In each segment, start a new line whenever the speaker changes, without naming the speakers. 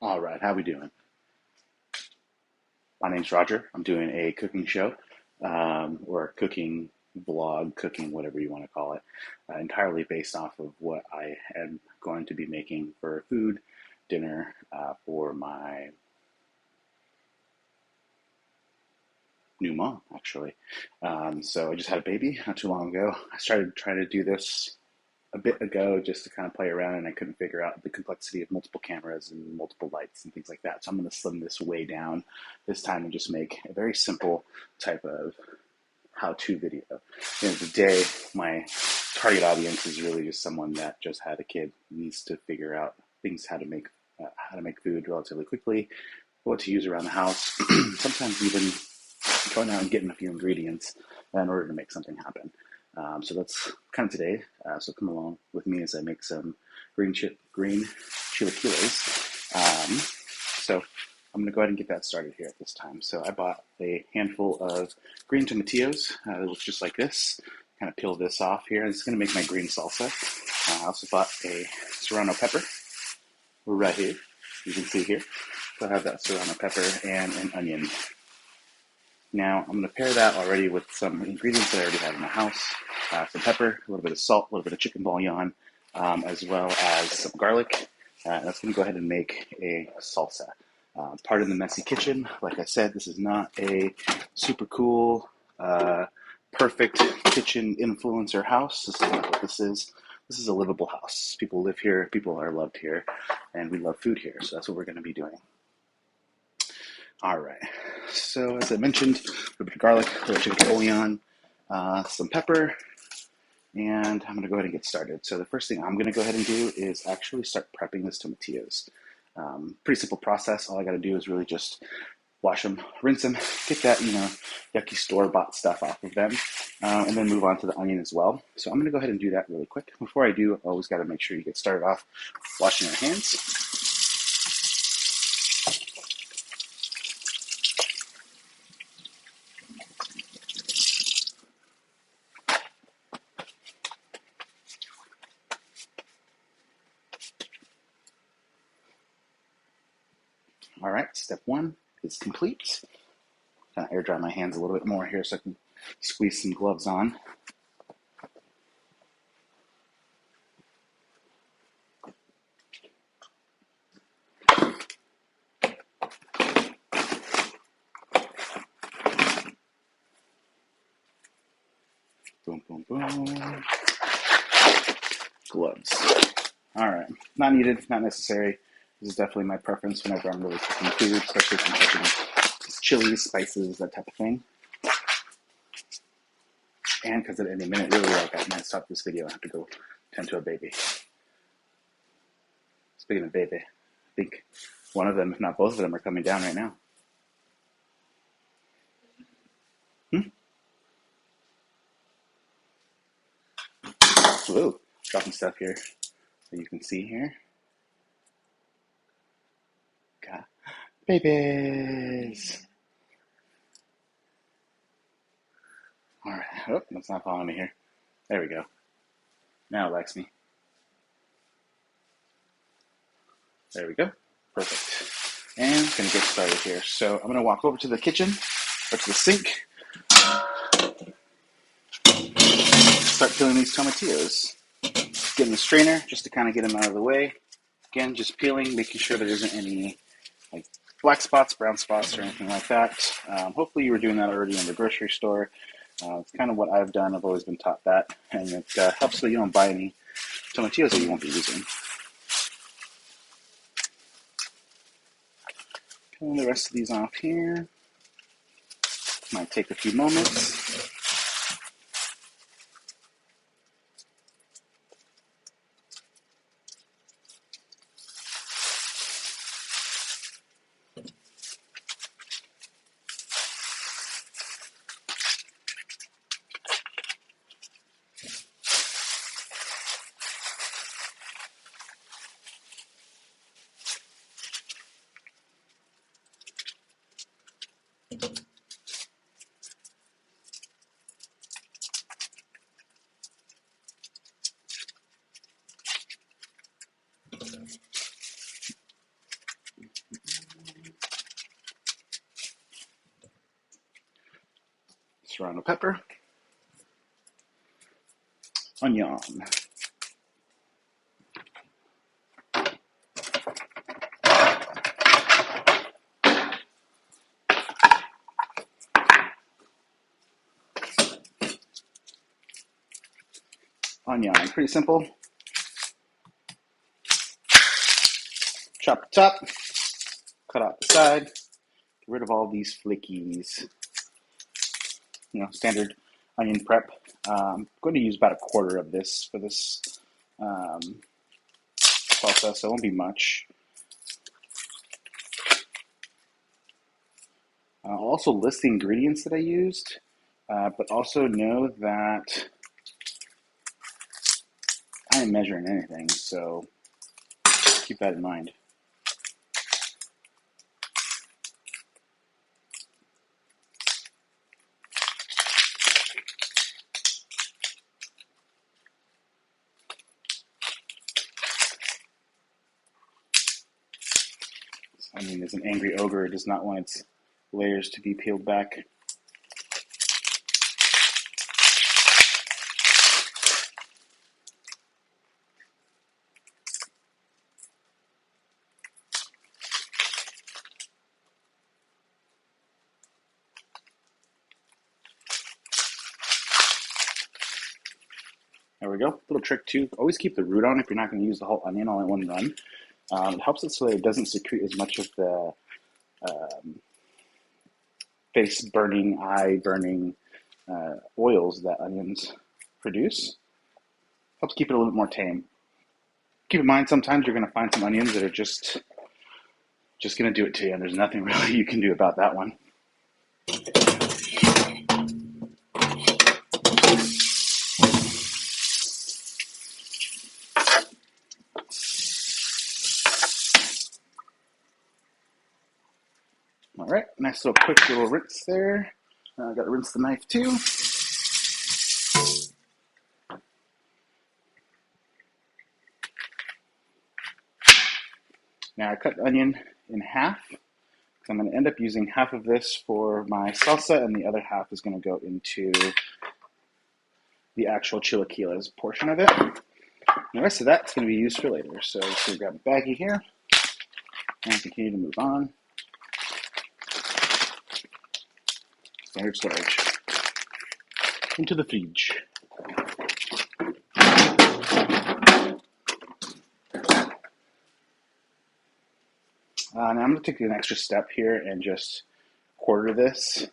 All right, how we doing? My name's Roger. I'm doing a cooking show, or a cooking vlog, cooking, whatever you want to call it, entirely based off of what I am going to be making for food, dinner, for my new mom, actually. So I just had a baby not too long ago. I started trying to do this a bit ago just to kind of play around, and I couldn't figure out the complexity of multiple cameras and multiple lights and things like that. So I'm going to slim this way down this time and just make a very simple type of how-to video. At the end of the day, my target audience is really just someone that just had a kid, needs to figure out things, how to make food relatively quickly, what to use around the house, sometimes even going out and getting a few ingredients in order to make something happen. So that's kind of today. So come along with me as I make some green chilaquiles. So I'm going to go ahead and get that started here at this time. So I bought a handful of green tomatillos. That looks just like this. Kind of peel this off here. It's going to make my green salsa. I also bought a serrano pepper right here. You can see here. So I have that serrano pepper and an onion. Now, I'm going to pair that already with some ingredients that I already have in the house. Some pepper, a little bit of salt, a little bit of chicken bouillon, as well as some garlic. That's going to go ahead and make a salsa. Pardon the messy kitchen. Like I said, this is not a super cool, perfect kitchen influencer house. This is not what this is. This is a livable house. People live here, people are loved here, and we love food here. So that's what we're going to be doing. All right, so as I mentioned, a little bit of garlic, a little chicken bouillon, some pepper, and I'm going to go ahead and get started. So the first thing I'm going to go ahead and do is actually start prepping this tomatillos. Pretty simple process. All I got to do is really just wash them, rinse them, get that, yucky store-bought stuff off of them, and then move on to the onion as well. So I'm going to go ahead and do that really quick. Before I do, I always got to make sure you get started off washing your hands. All right, step one is complete. Kind of air dry my hands a little bit more here so I can squeeze some gloves on. Boom, boom, boom. Gloves. All right, not needed, not necessary. This is definitely my preference whenever I'm really cooking food, especially if I'm cooking chilies, spices, that type of thing. And because at any minute, really, like, I'm going to stop this video and have to go tend to a baby. Speaking of baby, I think one of them, if not both of them, are coming down right now. Whoa, dropping stuff here that you can see here. Got babies. All right. Oh, that's not following me here. There we go. Now it likes me. There we go. Perfect. And I'm going to get started here. So I'm going to walk over to the kitchen, or to the sink, start peeling these tomatillos. Getting the strainer just to kind of get them out of the way. Again, just peeling, making sure there isn't any like black spots, brown spots, or anything like that. Hopefully you were doing that already in the grocery store. It's kind of what I've done. I've always been taught that, and it helps so you don't buy any tomatillos that you won't be using. Peeling the rest of these off here. Might take a few moments. serrano pepper, onion, onion, pretty simple. Chop the top, cut out the side, get rid of all these flickies. Standard onion prep. I'm going to use about a quarter of this for this salsa, so it won't be much. I'll also list the ingredients that I used, but also know that I am measuring anything, so keep that in mind. This onion is an angry ogre. It does not want its layers to be peeled back. There we go. Little trick too, always keep the root on if you're not going to use the whole onion all in one run. It helps it so that it doesn't secrete as much of the face burning, eye burning oils that onions produce. Helps keep it a little bit more tame. Keep in mind, sometimes you're going to find some onions that are just going to do it to you, and there's nothing really you can do about that one. All right, nice little quick little rinse there. I got to rinse the knife too. Now I cut the onion in half. I'm going to end up using half of this for my salsa, and the other half is going to go into the actual chilaquiles portion of it. And the rest of that's going to be used for later. So I'm just going to grab a baggie here and continue to move on. Standard storage. Into the fridge. Now I'm going to take an extra step here and just quarter this.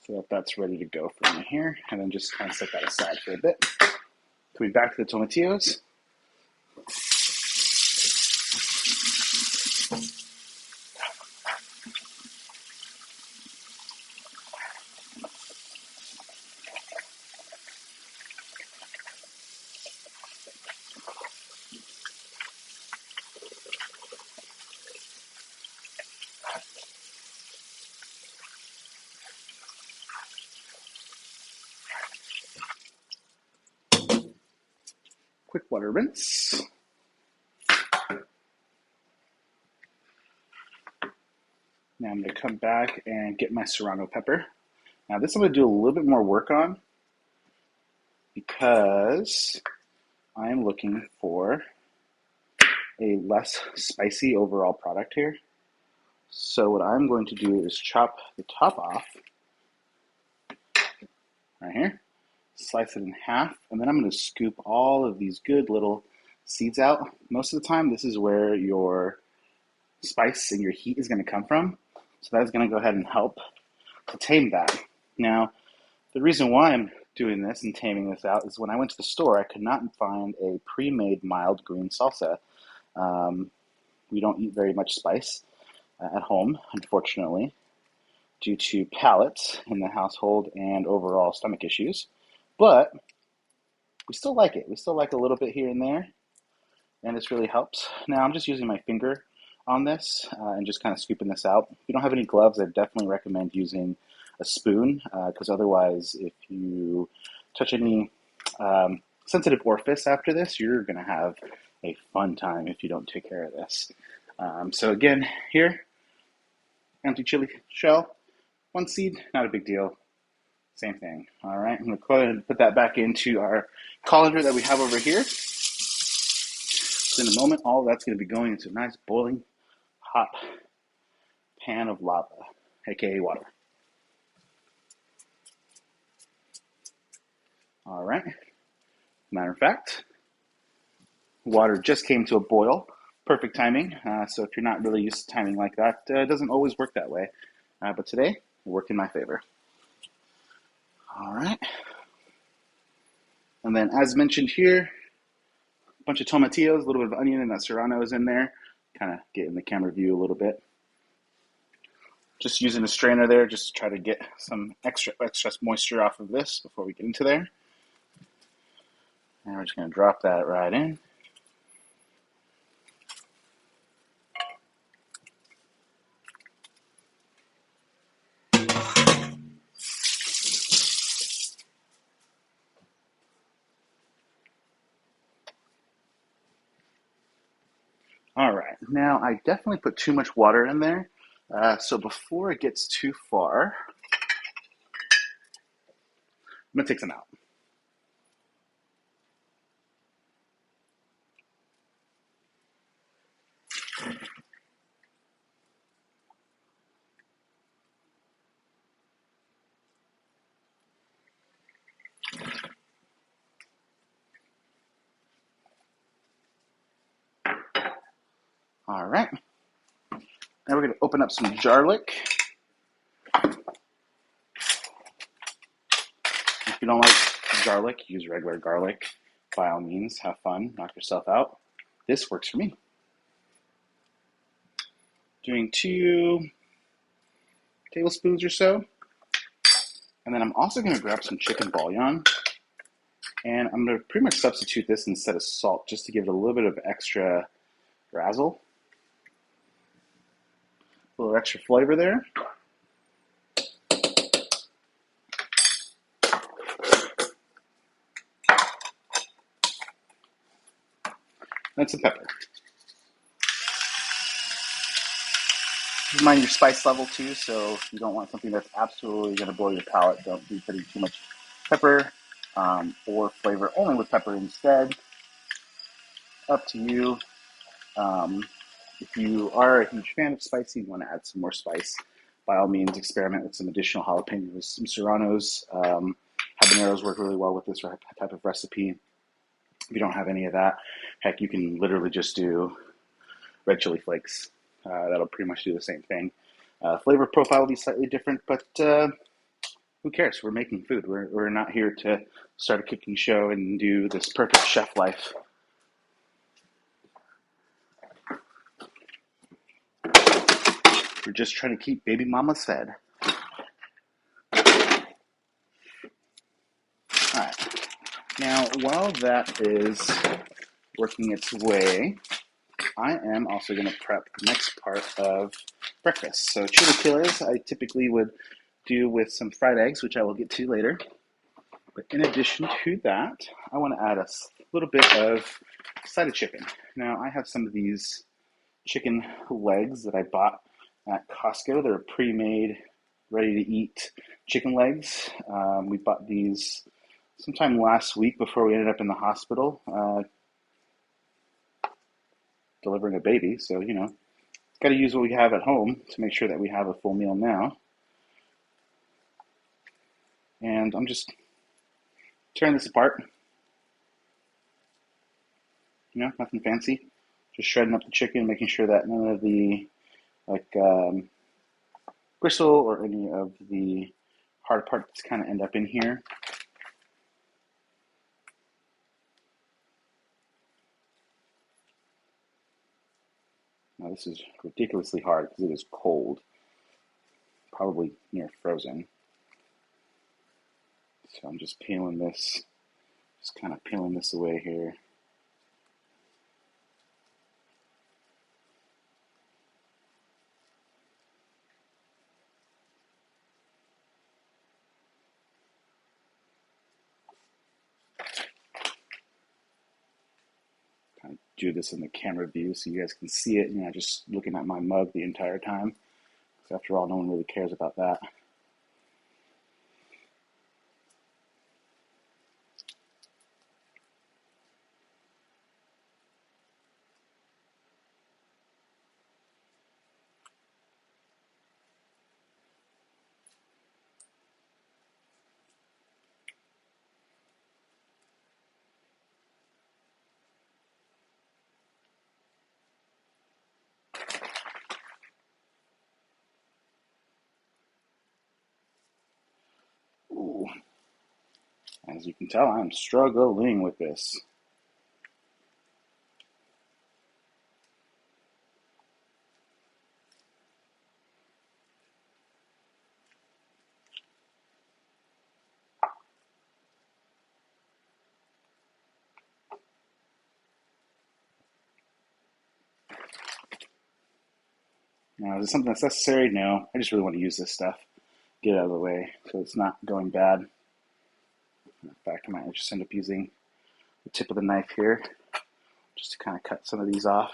So that that's ready to go for me here. And then just kind of set that aside for a bit. Coming back to the tomatillos. Quick water rinse. Now I'm going to come back and get my serrano pepper. Now this I'm going to do a little bit more work on because I am looking for a less spicy overall product here. So what I'm going to do is chop the top off right here, slice it in half, and then I'm going to scoop all of these good little seeds out. Most of the time this is where your spice and your heat is going to come from. So that's going to go ahead and help to tame that. Now, the reason why I'm doing this and taming this out is when I went to the store, I could not find a pre-made mild green salsa. We don't eat very much spice at home, unfortunately, due to palates in the household and overall stomach issues. But we still like it. We still like a little bit here and there, and this really helps. Now I'm just using my finger on this and just kind of scooping this out. If you don't have any gloves, I definitely recommend using a spoon because otherwise if you touch any sensitive orifice after this, you're going to have a fun time if you don't take care of this. So again, here, empty chili shell, 1 seed, not a big deal. Same thing. All right, I'm going to go ahead and put that back into our colander that we have over here. So in a moment, all that's going to be going into a nice boiling hot pan of lava, aka water. All right. Matter of fact, water just came to a boil. Perfect timing. So if you're not really used to timing like that, it doesn't always work that way. But today, it worked in my favor. All right. And then as mentioned here, a bunch of tomatillos, a little bit of onion, and that serrano is in there. Kind of get in the camera view a little bit. Just using a strainer there, just to try to get some extra moisture off of this before we get into there. And we're just going to drop that right in. All right, now I definitely put too much water in there. So before it gets too far, I'm going to take some out. All right. Now we're going to open up some garlic. If you don't like garlic, use regular garlic. By all means, have fun, knock yourself out. This works for me. Doing 2 tablespoons or so. And then I'm also going to grab some chicken bouillon. And I'm going to pretty much substitute this instead of salt just to give it a little bit of extra razzle. A little extra flavor there. And some pepper. Mind your spice level too, so if you don't want something that's absolutely going to blow your palate, don't be putting too much pepper or flavor only with pepper instead. Up to you. If you are a huge fan of spicy, you want to add some more spice, by all means experiment with some additional jalapenos, some serranos. Habaneros work really well with this type of recipe. If you don't have any of that, heck, you can literally just do red chili flakes. That'll pretty much do the same thing. Flavor profile will be slightly different, but who cares? We're making food. We're not here to start a cooking show and do this perfect chef life. We're just trying to keep baby mamas fed. All right. Now, while that is working its way, I am also going to prep the next part of breakfast. So chilaquiles I typically would do with some fried eggs, which I will get to later. But in addition to that, I want to add a little bit of side of chicken. Now, I have some of these chicken legs that I bought at Costco. They're pre-made, ready-to-eat chicken legs. We bought these sometime last week before we ended up in the hospital delivering a baby. So, got to use what we have at home to make sure that we have a full meal now. And I'm just tearing this apart. Nothing fancy. Just shredding up the chicken, making sure that none of the gristle or any of the hard parts kind of end up in here. Now this is ridiculously hard because it is cold, probably near frozen. So I'm just peeling this, just kind of peeling this away here. Kind of do this in the camera view so you guys can see it. Just looking at my mug the entire time. After all, no one really cares about that. Ooh. As you can tell, I'm struggling with this. Now, is it something that's necessary? No. I just really want to use this stuff. Get it out of the way so it's not going bad. In fact, I might just end up using the tip of the knife here just to kind of cut some of these off.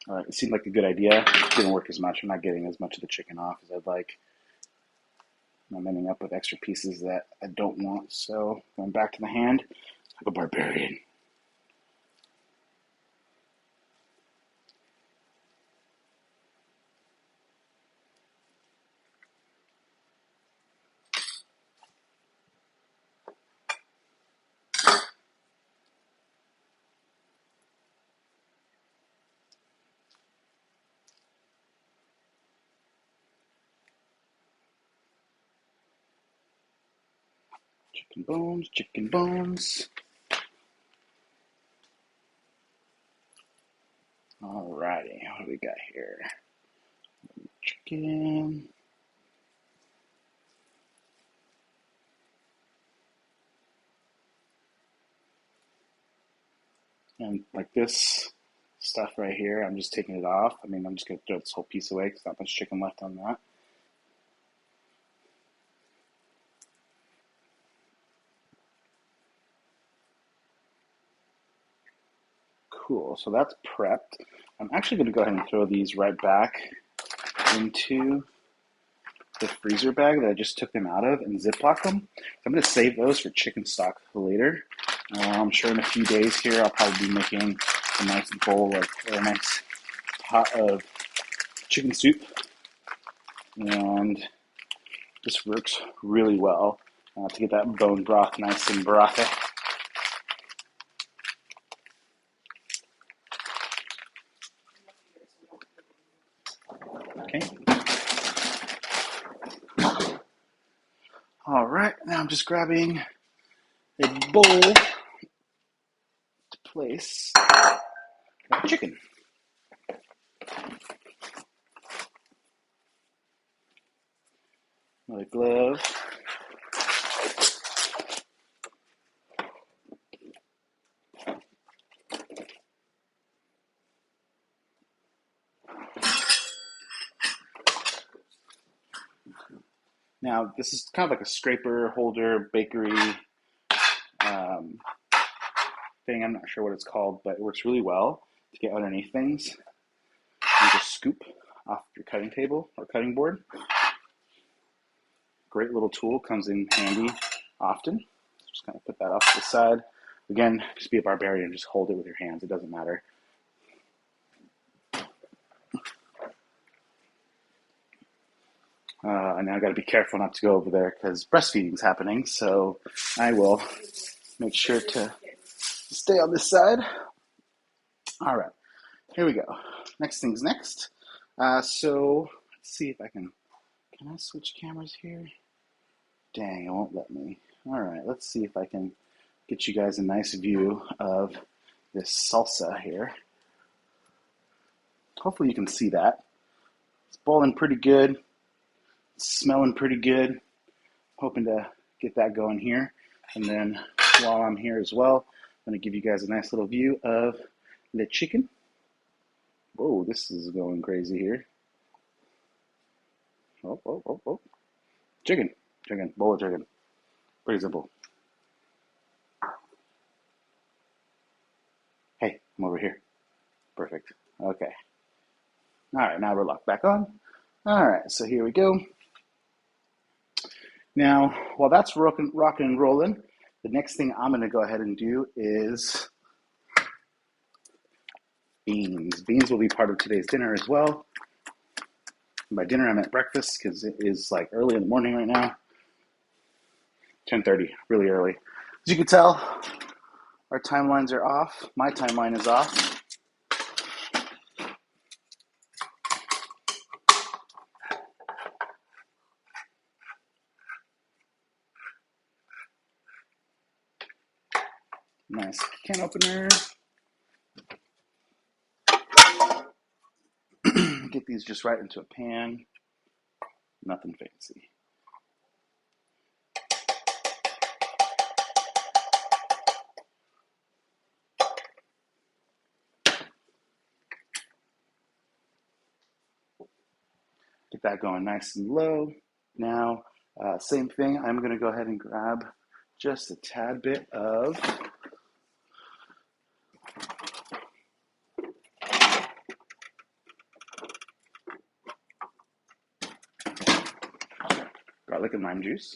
All right, it seemed like a good idea. It didn't work as much. I'm not getting as much of the chicken off as I'd like. I'm ending up with extra pieces that I don't want. So going back to the hand, like a barbarian. Chicken bones, chicken bones. Alrighty, what do we got here? Chicken. And like this stuff right here, I'm just taking it off. I mean, I'm just going to throw this whole piece away because there's not much chicken left on that. Cool, so that's prepped. I'm actually going to go ahead and throw these right back into the freezer bag that I just took them out of and Ziploc them. So I'm going to save those for chicken stock later. I'm sure in a few days here I'll probably be making a nice bowl of, or a nice pot of chicken soup. And this works really well to get that bone broth nice and brothy. Okay. All right, now I'm just grabbing a bowl to place the chicken. Another glove. Now, this is kind of like a scraper holder bakery thing. I'm not sure what it's called, but it works really well to get underneath things. You just scoop off your cutting table or cutting board. Great little tool, comes in handy often. Just kind of put that off to the side. Again, just be a barbarian, just hold it with your hands. It doesn't matter. And now I got to be careful not to go over there because breastfeeding's happening. So I will make sure to stay on this side. All right, here we go. Next thing's next. So let's see if I can I switch cameras here? Dang, it won't let me. All right, let's see if I can get you guys a nice view of this salsa here. Hopefully you can see that. It's boiling pretty good. It's smelling pretty good. Hoping to get that going here. And then while I'm here as well, I'm going to give you guys a nice little view of the chicken. Whoa, this is going crazy here. Oh. Chicken, bowl of chicken. Pretty simple. Hey, I'm over here. Perfect. Okay. All right, now we're locked back on. All right, so here we go. Now, while that's rocking and rolling, the next thing I'm going to go ahead and do is beans. Beans will be part of today's dinner as well. And by dinner, I meant breakfast because it is like early in the morning right now. 10:30, really early. As you can tell, our timelines are off. My timeline is off. Nice can opener. Get these just right into a pan. Nothing fancy. Get that going nice and low. Now, same thing, I'm going to go ahead and grab just a tad bit of garlic and lime juice.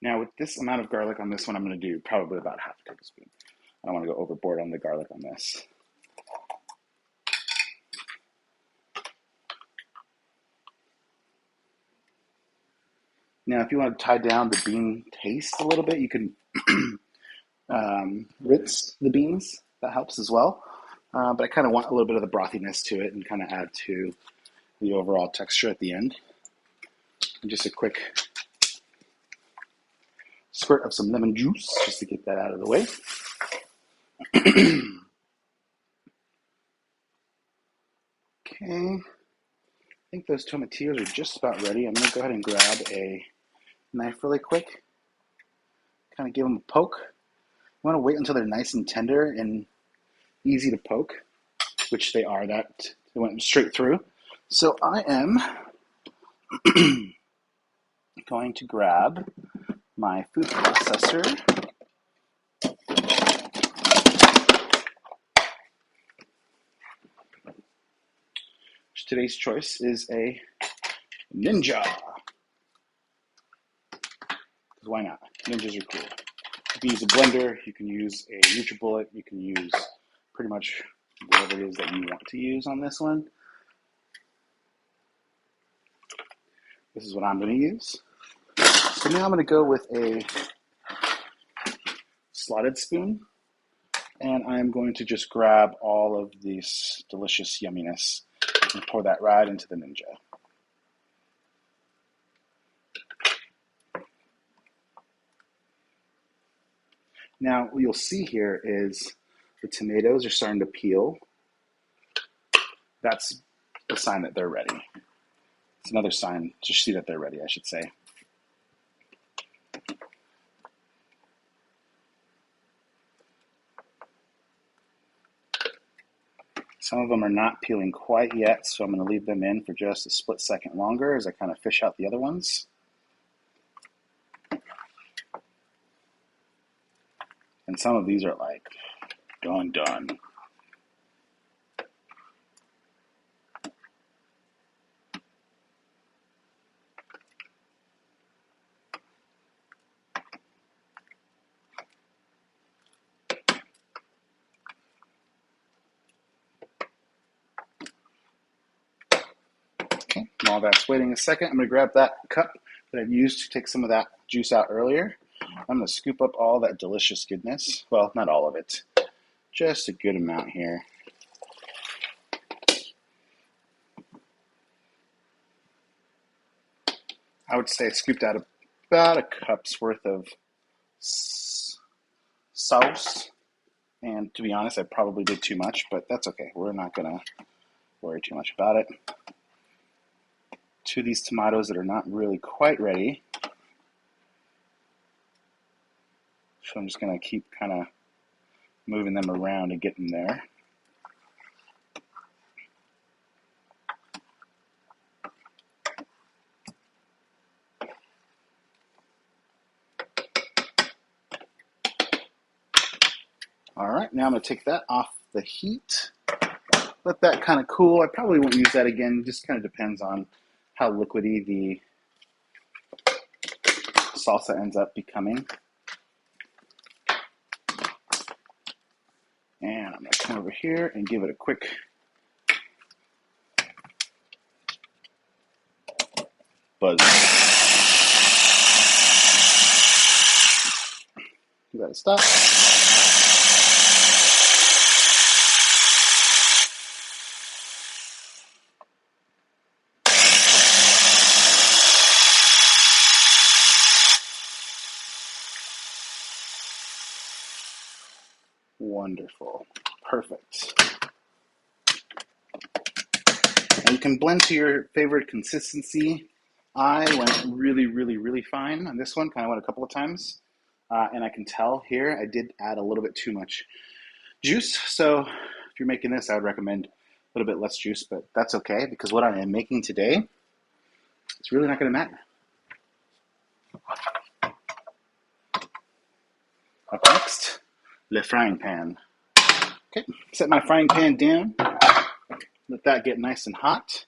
Now, with this amount of garlic on this one, I'm going to do probably about half a tablespoon. I don't want to go overboard on the garlic on this. Now, if you want to tie down the bean taste a little bit, you can rinse the beans. That helps as well. But I kind of want a little bit of the brothiness to it and kind of add to the overall texture at the end. And just a quick squirt of some lemon juice just to get that out of the way. Okay, I think those tomatillos are just about ready. I'm going to go ahead and grab a knife really quick, kind of give them a poke. You want to wait until they're nice and tender and easy to poke, which they are. That they went straight through. So I am going to grab my food processor. Today's choice is a Ninja. Because why not? Ninjas are cool. You can use a blender, you can use a NutriBullet, you can use pretty much whatever it is that you want to use on this one. This is what I'm going to use. So now I'm going to go with a slotted spoon, and I'm going to just grab all of this delicious yumminess and pour that right into the Ninja. Now, what you'll see here is the tomatoes are starting to peel. That's a sign that they're ready. It's another sign to see that they're ready, I should say. Some of them are not peeling quite yet, so I'm going to leave them in for just a split second longer as I kind of fish out the other ones. And some of these are like done. Okay, while that's waiting a second, I'm going to grab that cup that I've used to take some of that juice out earlier. I'm going to scoop up all that delicious goodness. Well, not all of it, just a good amount here. I would say I scooped out about a cup's worth of sauce. And to be honest, I probably did too much, but that's okay. We're not going to worry too much about it. To these tomatoes that are not really quite ready. So I'm just going to keep kind of moving them around and getting there. All right, now I'm going to take that off the heat. Let that kind of cool. I probably won't use that again. Just kind of depends on how liquidy the salsa ends up becoming. And I'm going to come over here and give it a quick buzz. Let it stop. Wonderful. Perfect. And you can blend to your favorite consistency. I went really, really, really fine on this one. Kind of went a couple of times. And I can tell here I did add a little bit too much juice. So if you're making this, I would recommend a little bit less juice, but that's okay because what I am making today, it's really not going to matter. Up next, le frying pan. Okay, set my frying pan down. Let that get nice and hot.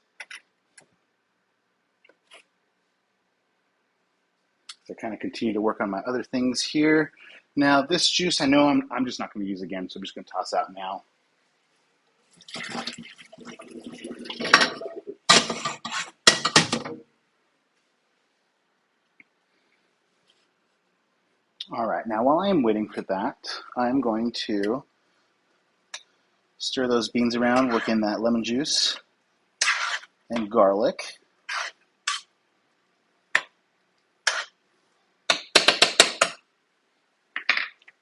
So I kind of continue to work on my other things here. Now this juice, I know I'm just not going to use again, so I'm just going to toss out now. All right, now while I am waiting for that, I'm going to stir those beans around, work in that lemon juice and garlic.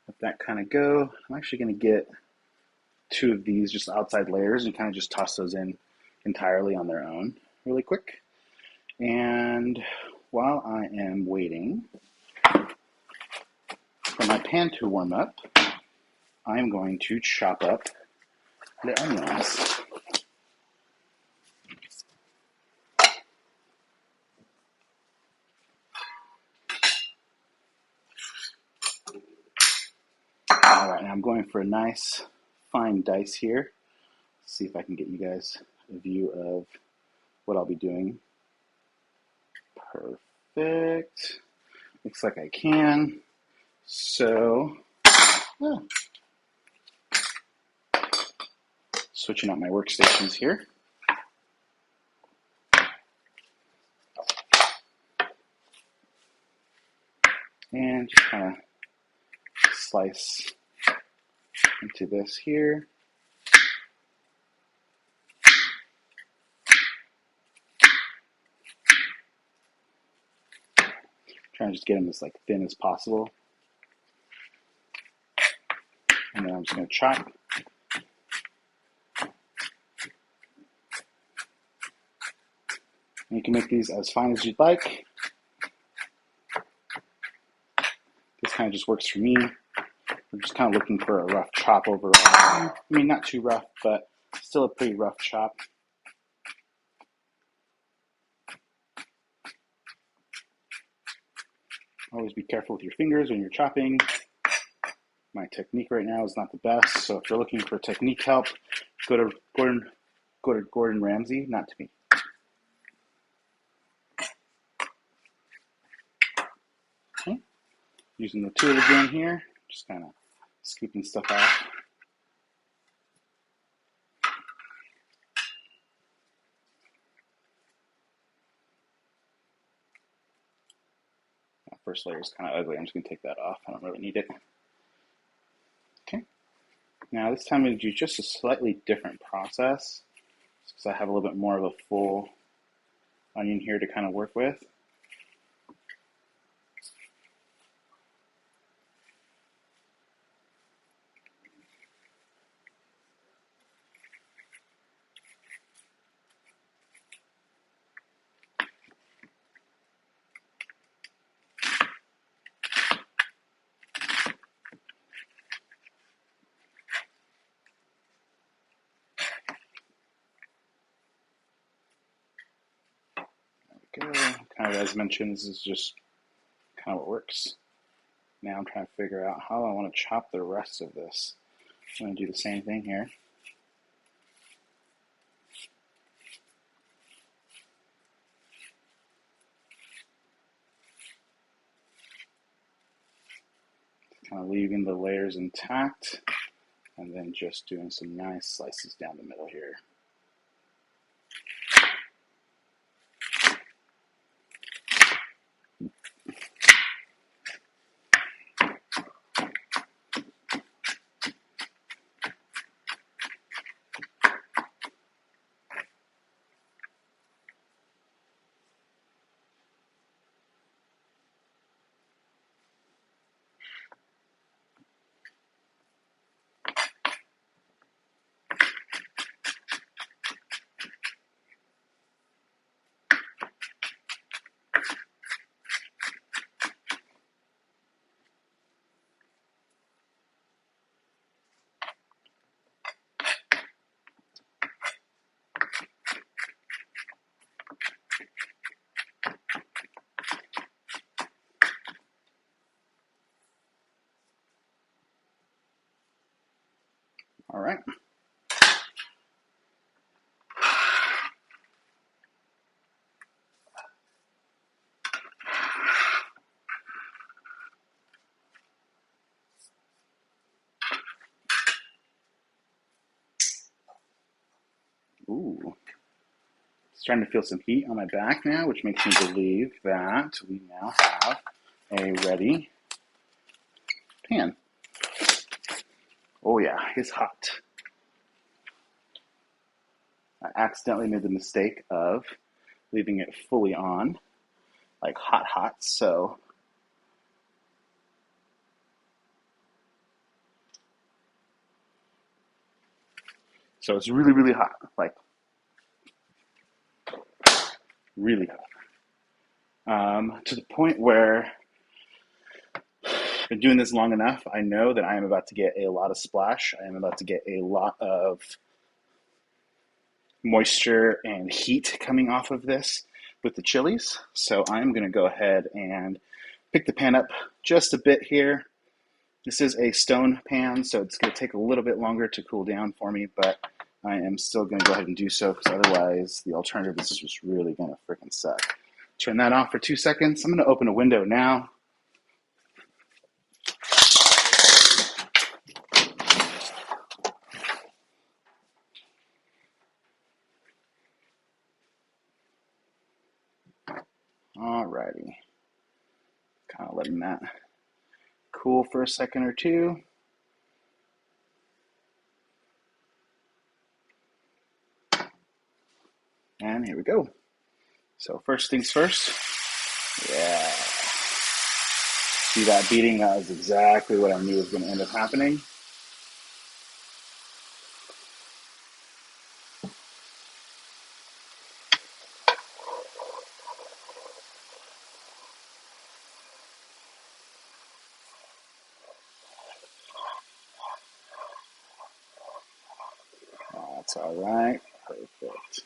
Let that kind of go. I'm actually going to get 2 of these just outside layers and kind of just toss those in entirely on their own really quick. And while I am waiting for my pan to warm up, I'm going to chop up the onions. All right, now I'm going for a nice fine dice here. Let's see if I can get you guys a view of what I'll be doing. Perfect. Looks like I can. So, switching out my workstations here. And just kind of slice into this here. Trying to just get them as thin as possible. And then I'm just going to chop. And you can make these as fine as you'd like. This kind of just works for me. I'm just kind of looking for a rough chop overall. I mean, not too rough, but still a pretty rough chop. Always be careful with your fingers when you're chopping. My technique right now is not the best, so if you're looking for technique help, go to Gordon Ramsay, not to me. Okay. Using the tool again here, just kind of scooping stuff off. That first layer is kind of ugly. I'm just going to take that off. I don't really need it. Okay. Now this time I'm going to do just a slightly different process because I have a little bit more of a full onion here to kind of work with. There we go. Kind of as mentioned, this is just kind of what works. Now I'm trying to figure out how I want to chop the rest of this. I'm going to do the same thing here. Kind of leaving the layers intact, and then just doing some nice slices down the middle here. All right. Ooh. Starting to feel some heat on my back now, which makes me believe that we now have a ready pan. Oh yeah, it's hot. I accidentally made the mistake of leaving it fully on, like hot, so it's really hot, like really hot. To the point where I've been doing this long enough, I know that I am about to get a lot of splash. I am about to get a lot of moisture and heat coming off of this with the chilies. So I'm going to go ahead and pick the pan up just a bit here. This is a stone pan, so it's going to take a little bit longer to cool down for me, but I am still going to go ahead and do so because otherwise the alternative is just really going to freaking suck. Turn that off for 2 seconds. I'm going to open a window now. Alrighty. Kind of letting that cool for a second or two. And here we go. So first things first. Yeah. See that beating? That was exactly what I knew was going to end up happening. That's all right. Perfect.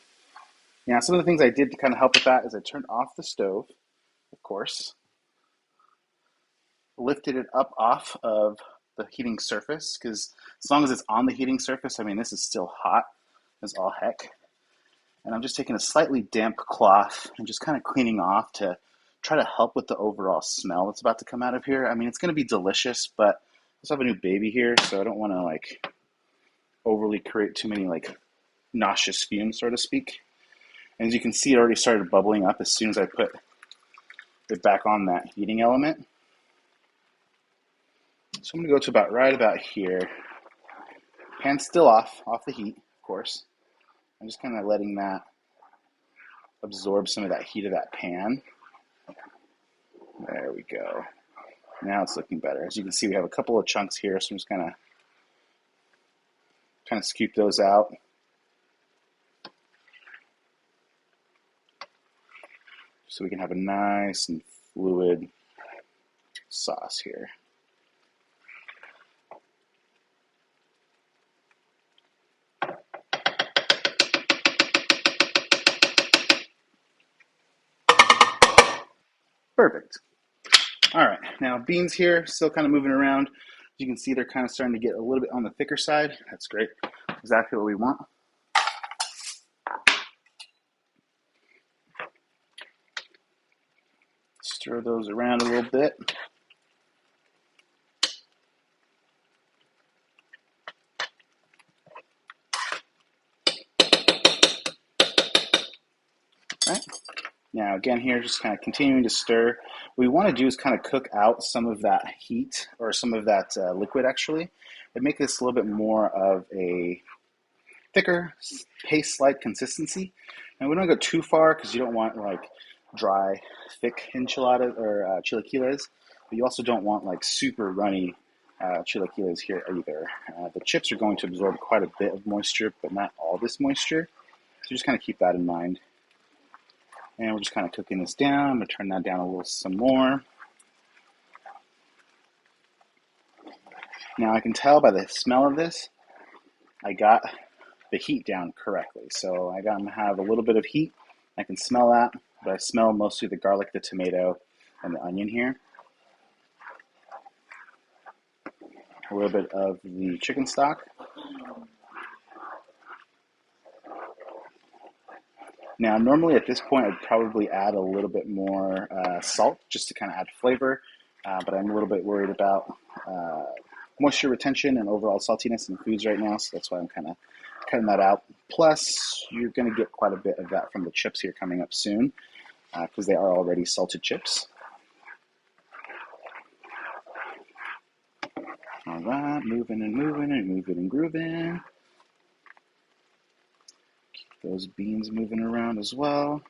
Now, some of the things I did to kind of help with that is I turned off the stove, of course, lifted it up off of the heating surface, because as long as it's on the heating surface, I mean, this is still hot as all heck. And I'm just taking a slightly damp cloth and just kind of cleaning off to try to help with the overall smell that's about to come out of here. I mean, it's going to be delicious, but I also have a new baby here, so I don't want to like overly create too many like nauseous fumes, so to speak. And as you can see, it already started bubbling up as soon as I put it back on that heating element. So I'm going to go to about right about here. Pan's still off the heat, of course. I'm just kind of letting that absorb some of that heat of that pan. There we go. Now it's looking better. As you can see, we have a couple of chunks here, so I'm just kind of scoop those out. So we can have a nice and fluid sauce here. Perfect. All right, now beans here, still kind of moving around. you can see, they're kind of starting to get a little bit on the thicker side. That's great. Exactly what we want. Stir those around a little bit. Right. Now again here, just kind of continuing to stir. What we want to do is kind of cook out some of that heat, or some of that liquid actually, and make this a little bit more of a thicker, paste-like consistency. And we don't go too far because you don't want like dry, thick enchiladas or chilaquiles, but you also don't want like super runny chilaquiles here either. The chips are going to absorb quite a bit of moisture, but not all this moisture. So just kind of keep that in mind. And we're just kind of cooking this down. I'm going to turn that down a little some more. Now I can tell by the smell of this, I got the heat down correctly. So I got to have a little bit of heat. I can smell that, but I smell mostly the garlic, the tomato, and the onion here. A little bit of the chicken stock. Now, normally at this point, I'd probably add a little bit more salt just to kind of add flavor, but I'm a little bit worried about moisture retention and overall saltiness in foods right now, so that's why I'm kind of cutting that out. Plus, you're going to get quite a bit of that from the chips here coming up soon, because they are already salted chips. All right, moving and moving and moving and grooving. Keep those beans moving around as well.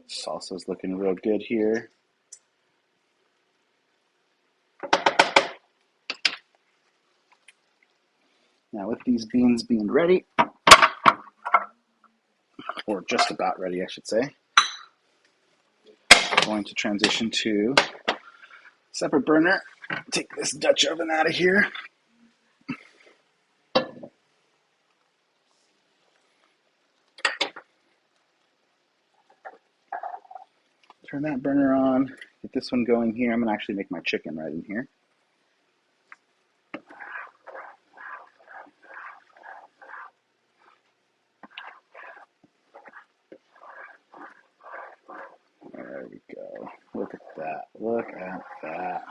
Salsa's looking real good here. Now with these beans being ready, or just about ready, I should say, I'm going to transition to a separate burner. Take this Dutch oven out of here. Turn that burner on. Get this one going here. I'm going to actually make my chicken right in here. There we go. Look at that. Look at that.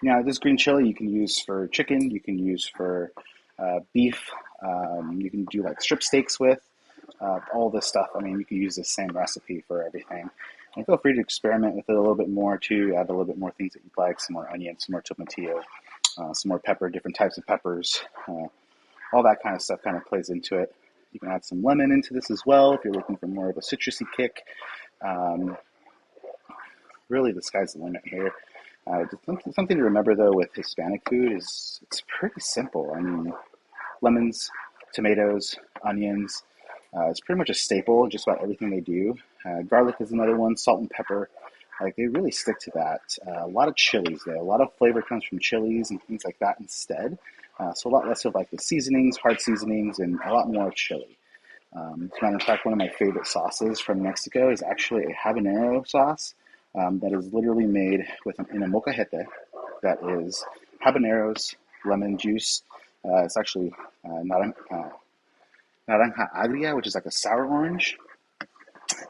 Now, this green chili you can use for chicken, you can use for beef, you can do like strip steaks with, all this stuff. I mean, you can use the same recipe for everything. And feel free to experiment with it a little bit more too, add a little bit more things that you like, some more onion, some more tomatillo, some more pepper, different types of peppers, all that kind of stuff kind of plays into it. You can add some lemon into this as well if you're looking for more of a citrusy kick. Really, the sky's the limit here. Something to remember though with Hispanic food is it's pretty simple. I mean, lemons, tomatoes, onions. It's pretty much a staple in just about everything they do. Garlic is another one. Salt and pepper. Like they really stick to that. A lot of chilies though. A lot of flavor comes from chilies and things like that instead. So a lot less of like the seasonings, hard seasonings, and a lot more chili. As a matter of fact, one of my favorite sauces from Mexico is actually a habanero sauce. That is literally made in a molcajete that is habaneros, lemon juice. It's actually naranja agria, which is like a sour orange,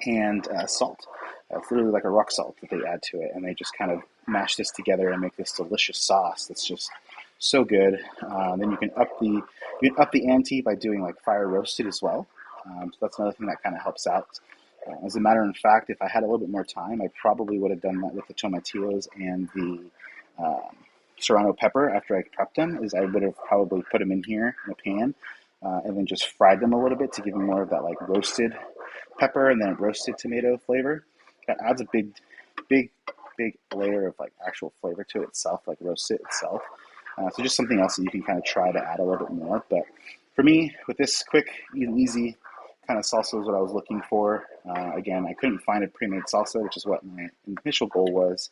and salt. It's literally like a rock salt that they add to it, and they just kind of mash this together and make this delicious sauce that's just so good. Then you can up the ante by doing like fire roasted as well. So that's another thing that kind of helps out. As a matter of fact, if I had a little bit more time, I probably would have done that with the tomatillos and the serrano pepper after I prepped them, is I would have probably put them in here in a pan and then just fried them a little bit to give them more of that like roasted pepper and then roasted tomato flavor. That adds a big layer of like actual flavor to it itself, like roast it itself. So just something else that you can kind of try to add a little bit more. But For me, with this quick and easy kind of salsa is what I was looking for. Again, I couldn't find a pre-made salsa, which is what my initial goal was.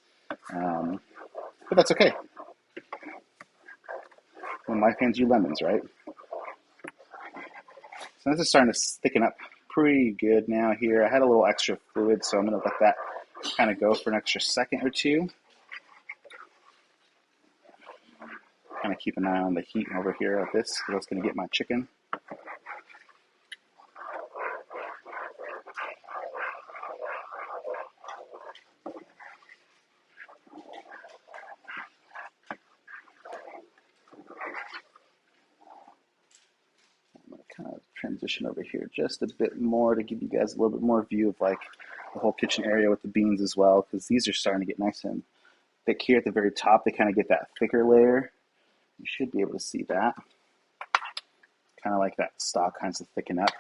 Um, but that's okay. When life hands you lemons, right? So this is starting to thicken up pretty good now here. I had a little extra fluid, so I'm going to let that kind of go for an extra second or two. Kind of keep an eye on the heat over here of this, because that's going to get my chicken. I'm going to kind of transition over here just a bit more to give you guys a little bit more view of like the whole kitchen area with the beans as well, because these are starting to get nice and thick here at the very top. They kind of get that thicker layer. You should be able to see that. Kind of like that stock kinds of thicken up.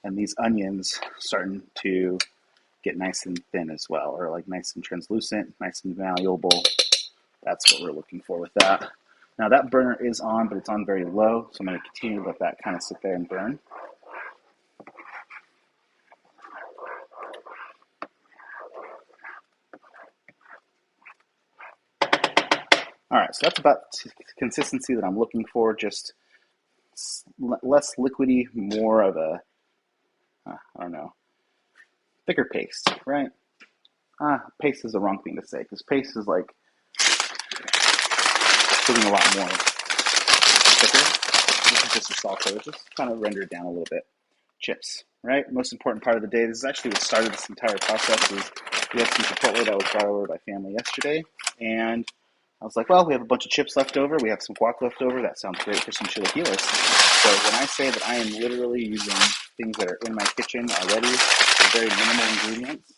And these onions starting to get nice and thin as well, or like nice and translucent, nice and malleable. That's what we're looking for with that. Now that burner is on, but it's on very low, so I'm going to continue to let that kind of sit there and burn. All right, so that's about the consistency that I'm looking for, just less liquidy, more of a, I don't know, thicker paste, right? Paste is the wrong thing to say, because paste is like feeling a lot more thicker. This is just a salsa, it's just kind of rendered down a little bit. Chips, right? Most important part of the day. This is actually what started this entire process. Is we had some chipotle that was brought over by family yesterday, and I was like, well, we have a bunch of chips left over. We have some guac left over. That sounds great for some chilaquiles. So when I say that I am literally using things that are in my kitchen already, with very minimal ingredients.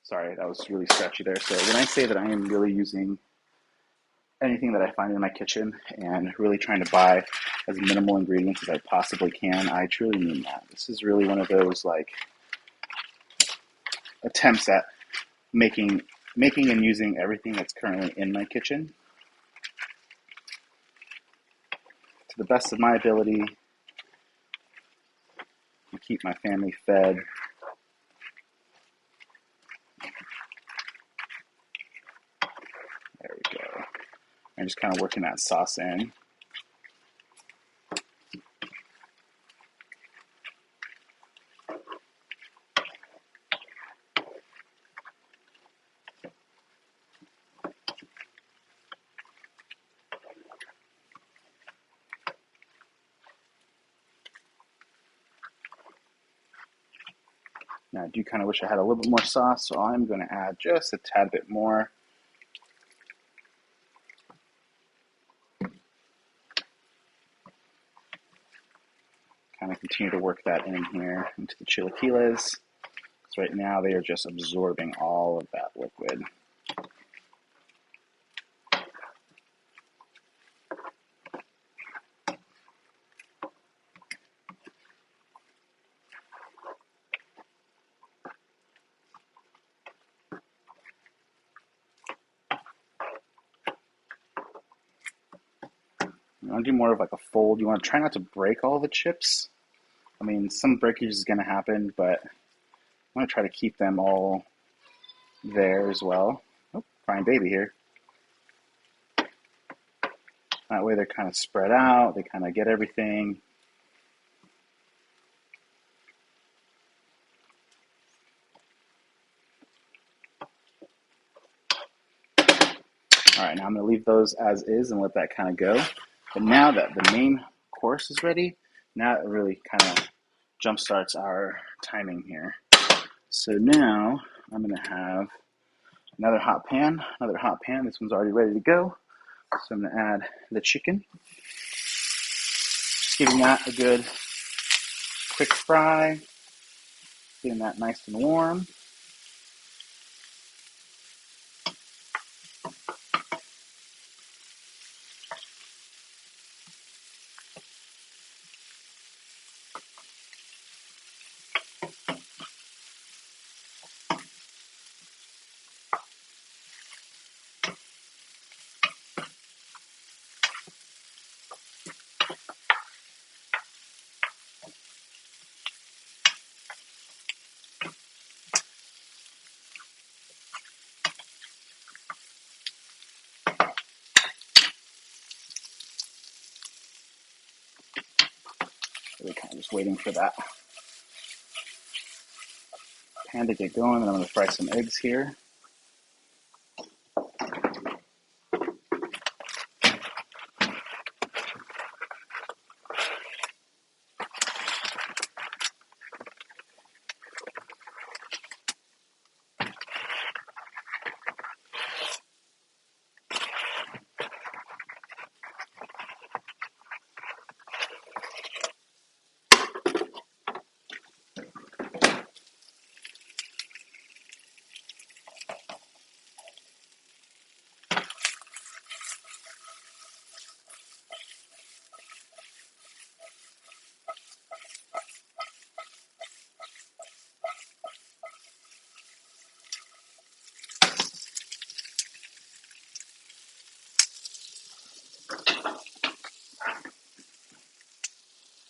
Sorry, that was really stretchy there. So when I say that I am really using anything that I find in my kitchen and really trying to buy as minimal ingredients as I possibly can, I truly mean that. This is really one of those like attempts at making and using everything that's currently in my kitchen to the best of my ability to keep my family fed. There we go. I'm just kind of working that sauce in. Now I do kind of wish I had a little bit more sauce, so I'm going to add just a tad bit more. Kind of continue to work that in here into the chilaquiles. So right now they are just absorbing all of that liquid. You want to do more of like a fold. You want to try not to break all the chips. I mean, some breakage is going to happen, but I want to try to keep them all there as well. Oh, fine baby here. That way they're kind of spread out. They kind of get everything. All right, now I'm going to leave those as is and let that kind of go. But now that the main course is ready, now it really kind of jumpstarts our timing here. So now I'm going to have another hot pan. This one's already ready to go. So I'm going to add the chicken. Just giving that a good quick fry. Getting that nice and warm. Really kind of just waiting for that pan to get going, and I'm going to fry some eggs here.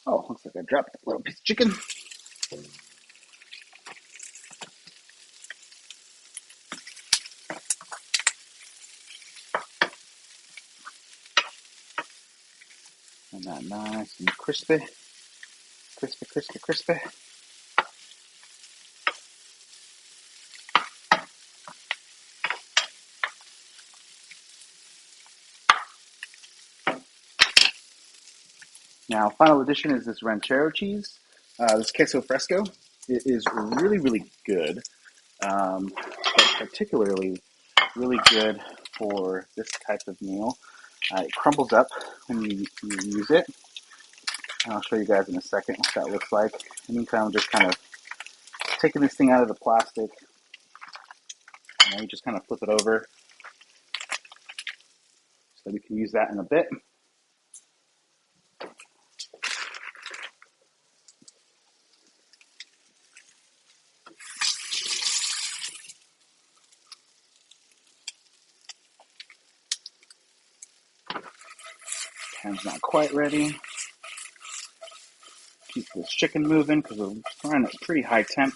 Oh, looks like I dropped a little piece of chicken. And that nice and crispy. Crispy, crispy, crispy. Now, final addition is this ranchero cheese. This queso fresco. It is really, really good, but particularly really good for this type of meal. It crumbles up when you use it. And I'll show you guys in a second what that looks like. In the meantime, I'm just kind of taking this thing out of the plastic. And you just kind of flip it over so we can use that in a bit. Pan's not quite ready. Keep this chicken moving because we're frying at pretty high temp.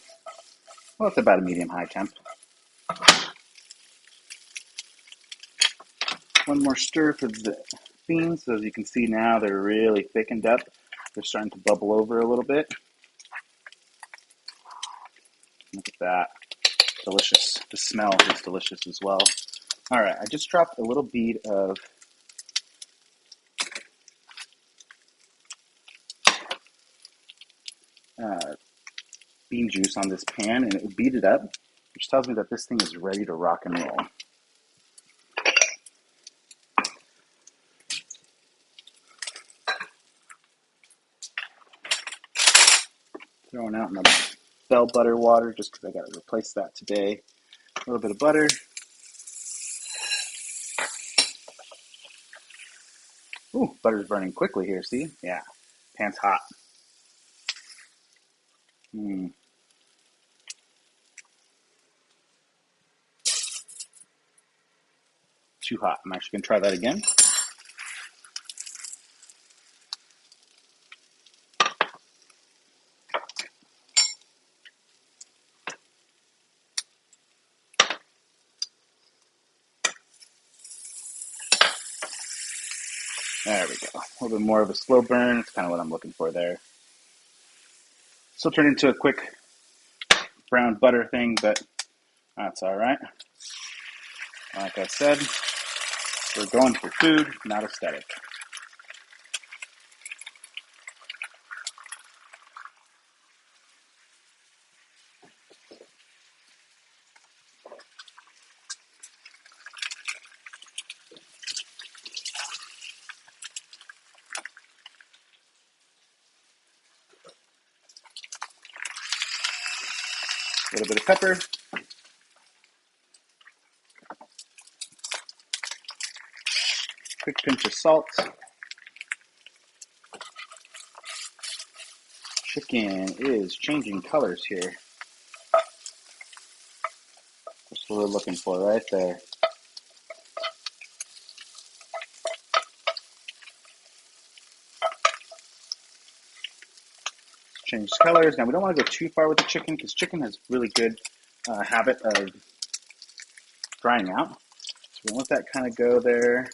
Well, it's about a medium high temp. One more stir for the beans. So as you can see now, they're really thickened up. They're starting to bubble over a little bit. Look at that. Delicious. The smell is delicious as well. All right, I just dropped a little bead of bean juice on this pan, and it beat it up, which tells me that this thing is ready to rock and roll. Throwing out my bell butter water just because I got to replace that today. A little bit of butter. Ooh, butter's burning quickly here, see? Yeah, pan's hot. Too hot. I'm actually going to try that again. There we go. A little bit more of a slow burn. It's kind of what I'm looking for there. Still turned into a quick brown butter thing, but that's all right. Like I said, we're going for food, not aesthetic. A little bit of pepper. Quick pinch of salt. Chicken is changing colors here. That's what we're looking for right there. Change colors. Now we don't want to go too far with the chicken because chicken has really good habit of drying out. So we let that kind of go there.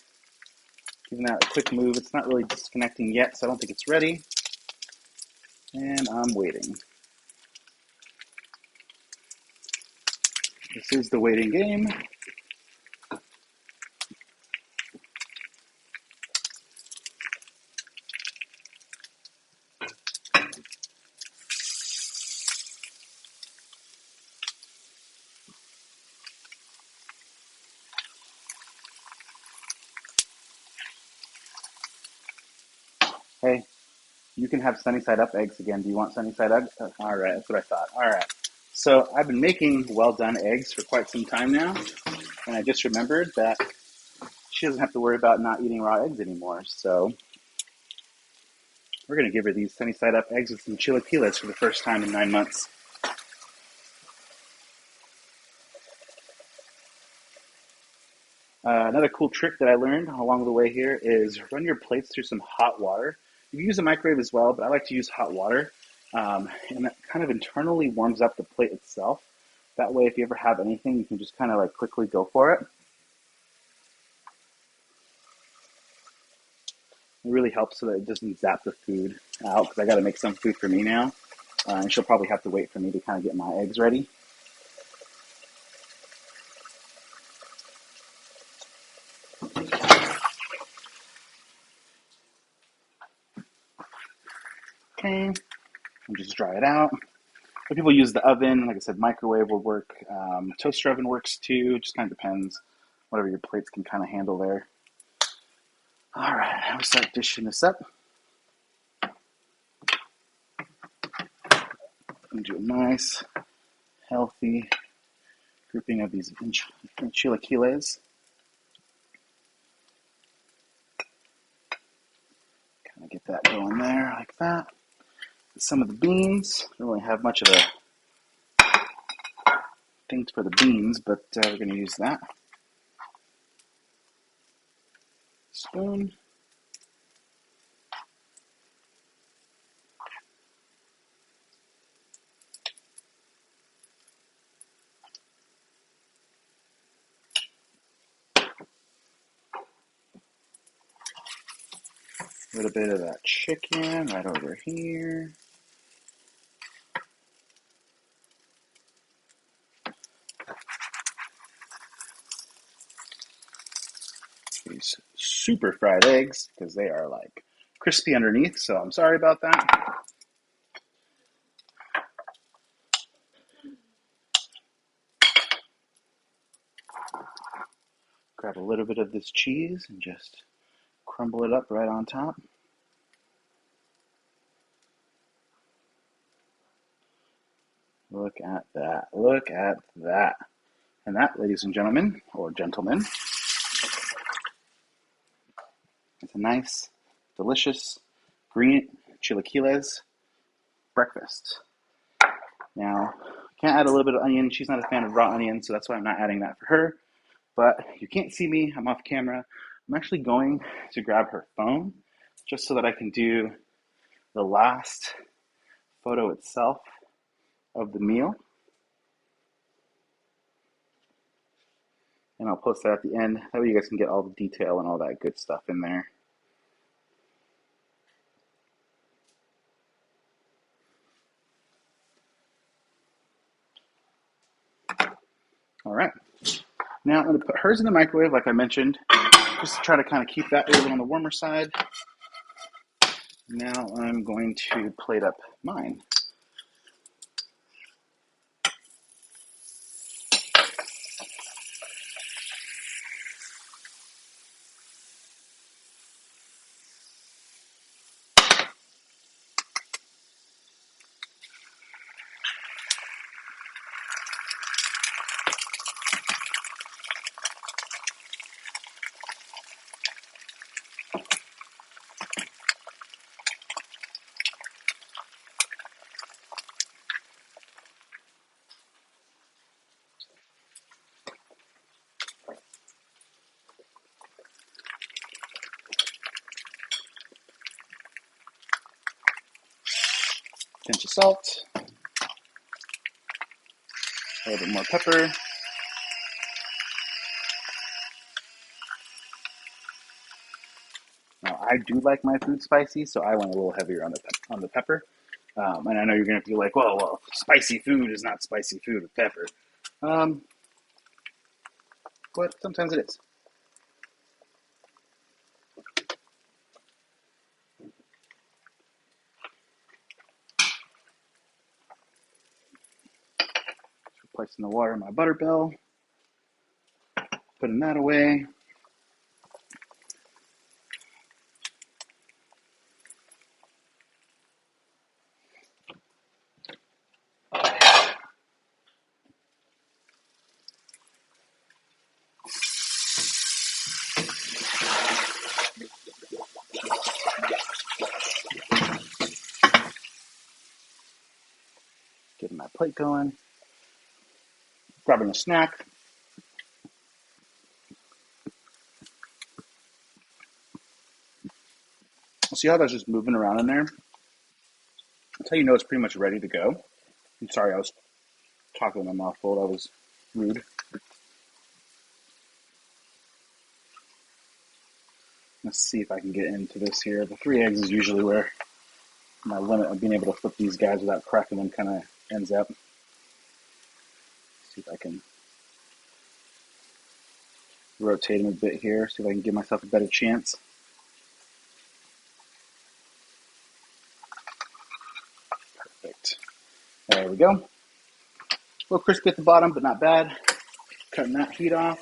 Giving that a quick move. It's not really disconnecting yet, so I don't think it's ready. And I'm waiting. This is the waiting game. Hey, you can have sunny side up eggs again. Do you want sunny side up? All right, that's what I thought. All right. So I've been making well done eggs for quite some time now, and I just remembered that she doesn't have to worry about not eating raw eggs anymore. So we're going to give her these sunny side up eggs with some chilaquiles for the first time in 9 months. Another cool trick that I learned along the way here is run your plates through some hot water. You can use a microwave as well, but I like to use hot water. And that kind of internally warms up the plate itself. That way, if you ever have anything, you can just kind of like quickly go for it. It really helps so that it doesn't zap the food out, because I got to make some food for me now. And she'll probably have to wait for me to kind of get my eggs ready. Okay, and just dry it out. But people use the oven. Like I said, microwave will work. Toaster oven works too. Just kind of depends. Whatever your plates can kind of handle there. All right, I'll start dishing this up. And do a nice, healthy grouping of these chilaquiles. Kind of get that going there like that. Some of the beans. I don't really have much of a thing for the beans, but we're going to use that. Spoon. A little bit of that chicken right over here. These super fried eggs, because they are like crispy underneath, so I'm sorry about that. Grab a little bit of this cheese and just crumble it up right on top. Look at that. Look at that. And that, ladies and gentlemen, or gentlemen, is a nice, delicious green chilaquiles breakfast. Now, I can't add a little bit of onion. She's not a fan of raw onion, so that's why I'm not adding that for her. But you can't see me. I'm off camera. I'm actually going to grab her phone just so that I can do the last photo itself of the meal. And I'll post that at the end. That way you guys can get all the detail and all that good stuff in there. All right. Now I'm going to put hers in the microwave, like I mentioned, just to try to kind of keep that a little on the warmer side. Now I'm going to plate up mine. Pinch of salt, a little bit more pepper. Now I do like my food spicy, so I went a little heavier on the pepper. And I know you're going to be like, well, spicy food is not spicy food with pepper. Um, but sometimes it is. Placing the water in my butter bell, putting that away. Getting my plate going. Grabbing a snack. See how that's just moving around in there? That's how you know it's pretty much ready to go. I'm sorry, I was talking with my mouth full. That was rude. Let's see if I can get into this here. The 3 eggs is usually where my limit of being able to flip these guys without cracking them kind of ends up. See if I can rotate them a bit here. See if I can give myself a better chance. Perfect. There we go. A little crispy at the bottom, but not bad. Cutting that heat off.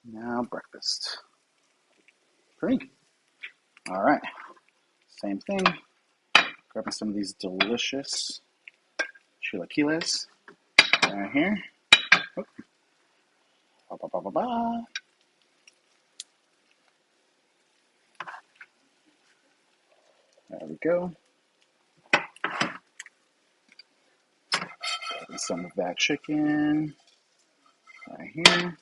Now breakfast. Great. All right. Same thing. Grabbing some of these delicious chilaquiles right here. Oh. Ba, ba, ba, ba, ba. There we go. Grabbing some of that chicken right here.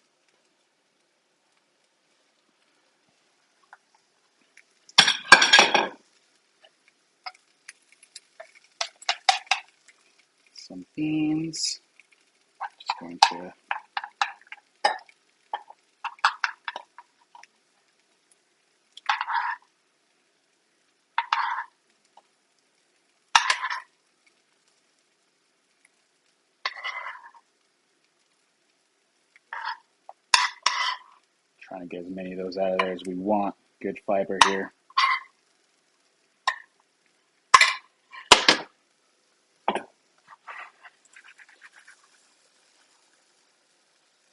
Some beans. Just going to trying to get as many of those out of there as we want. Good fiber here.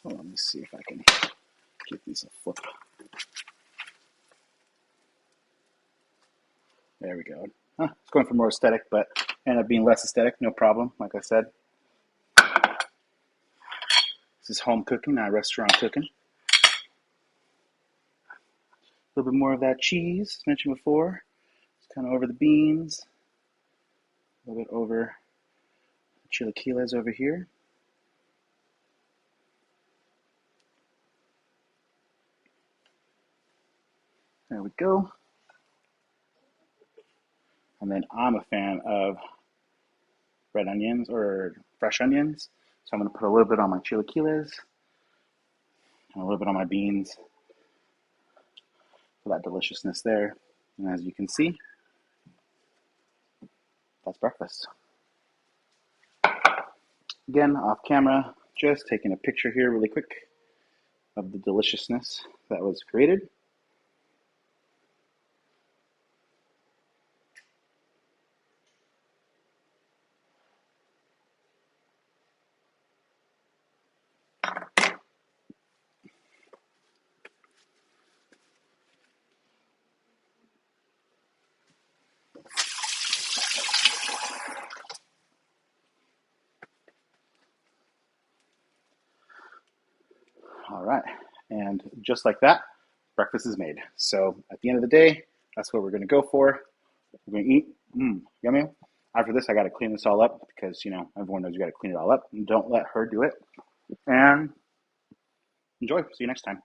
Oh, let me see if I can give these a flip. There we go. It's going for more aesthetic, but ended up being less aesthetic. No problem. Like I said, this is home cooking, not restaurant cooking. A little bit more of that cheese, as mentioned before. It's kind of over the beans. A little bit over the chilaquiles over here. There we go. And then I'm a fan of red onions or fresh onions. So I'm going to put a little bit on my chilaquiles and a little bit on my beans for that deliciousness there. And as you can see, that's breakfast. Again, off camera, just taking a picture here really quick of the deliciousness that was created. All right, and just like that, breakfast is made. So at the end of the day, that's what we're going to go for. We're gonna eat. Yummy. After this, I got to clean this all up because everyone knows you got to clean it all up. And don't let her do it. And enjoy. See you next time.